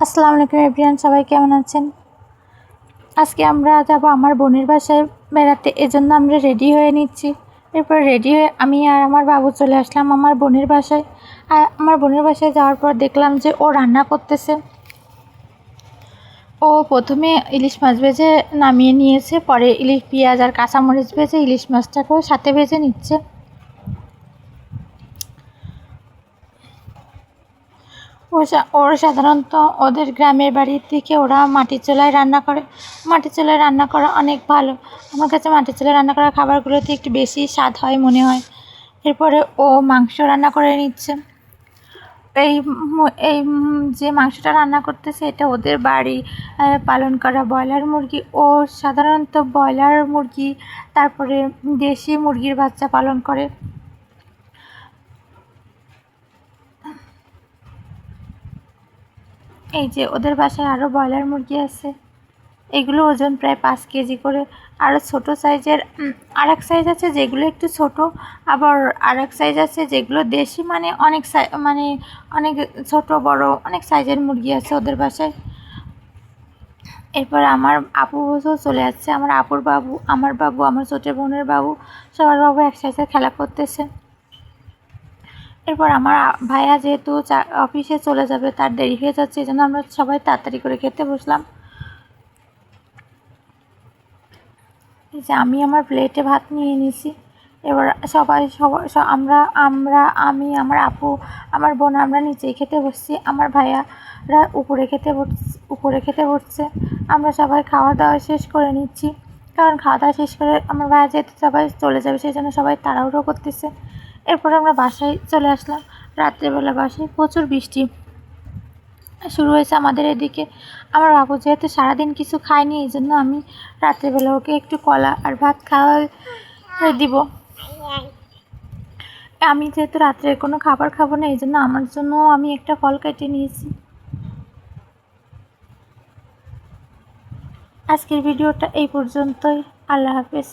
আসসালামু আলাইকুম এভরিওয়ান, সবাই কেমন আছেন? আজকে আমরা যাব আমার বোনের বাসায় বেড়াতে, এজন্য আমরা রেডি হয়ে নিচ্ছি। এরপর রেডি হয়ে আমি আর আমার বাবু চলে আসলাম আমার বোনের বাসায়। আর আমার বোনের বাসায় যাওয়ার পর দেখলাম যে ও রান্না করতেছে। ও প্রথমে ইলিশ মাছ ভেজে নামিয়ে নিয়েছে, পরে ইলিশ পেঁয়াজ আর কাঁচামরিচ ভেজে ইলিশ মাছটাকেও সাথে ভেজে নিচ্ছে। ওরা সাধারণত ওদের গ্রামের বাড়ির দিকে ওরা মাটির চুলায় রান্না করে। মাটির চুলায় রান্না করা অনেক ভালো। আমার কাছে মাটির চুলায় রান্না করা খাবারগুলোতে একটু বেশি স্বাদ হয় মনে হয়। এরপরে ও মাংস রান্না করে নিচ্ছে। এই যে মাংসটা রান্না করতেছে এটা ওদের বাড়ি পালন করা ব্রয়লার মুরগি। ও সাধারণত ব্রয়লার মুরগি, তারপরে দেশি মুরগির বাচ্চা পালন করে। এই যে ওদের বাসায় আরও ব্রয়লার মুরগি আছে। এগুলো ওজন প্রায় 5 কেজি করে। আরও ছোটো সাইজের আরেক সাইজ আছে যেগুলো একটু ছোট, আবার আরেক সাইজ আছে যেগুলো দেশি, মানে অনেক ছোট বড় অনেক সাইজের মুরগি আছে ওদের বাসায়। এরপর আমার আপু চলে যাচ্ছে। আমার আপুর বাবু, আমার বাবু, আমার ছোটো বোনের বাবু, সবার বাবু একসাথে খেলা করতেছে। এরপর আমার ভাইয়া যেহেতু অফিসে চলে যাবে, তার দেরি হয়ে যাচ্ছে, এই জন্য আমরা সবাই তাড়াতাড়ি করে খেতে বসলাম। এই যে আমি আমার প্লেটে ভাত নিয়ে নিয়েছি। এবার আমি, আমার আপু, আমার বোন আমরা নিচেই খেতে বসছি। আমার ভাইয়ারা উপরে খেতে বসছে। আমরা সবাই খাওয়া দাওয়া শেষ করে নিচ্ছি, কারণ খাওয়া দাওয়া শেষ করে আমার ভাইয়া যেহেতু সবাই চলে যাবে সেই জন্য সবাই তাড়াহুড়ো করতেছে। এরপর আমরা বাসায় চলে আসলাম। রাত্রেবেলা বাসায় প্রচুর বৃষ্টি শুরু হয়েছে আমাদের এদিকে। আমার বাবু যেহেতু সারাদিন কিছু খায়নি, এই জন্য আমি রাত্রেবেলা ওকে একটু কলা আর ভাত খাওয়া দিব। আমি যেহেতু রাত্রে কোনো খাবার খাবো না, এই জন্য আমার জন্য আমি একটা ফল কেটে নিয়েছি। আজকের ভিডিওটা এই পর্যন্তই। আল্লাহ হাফেজ।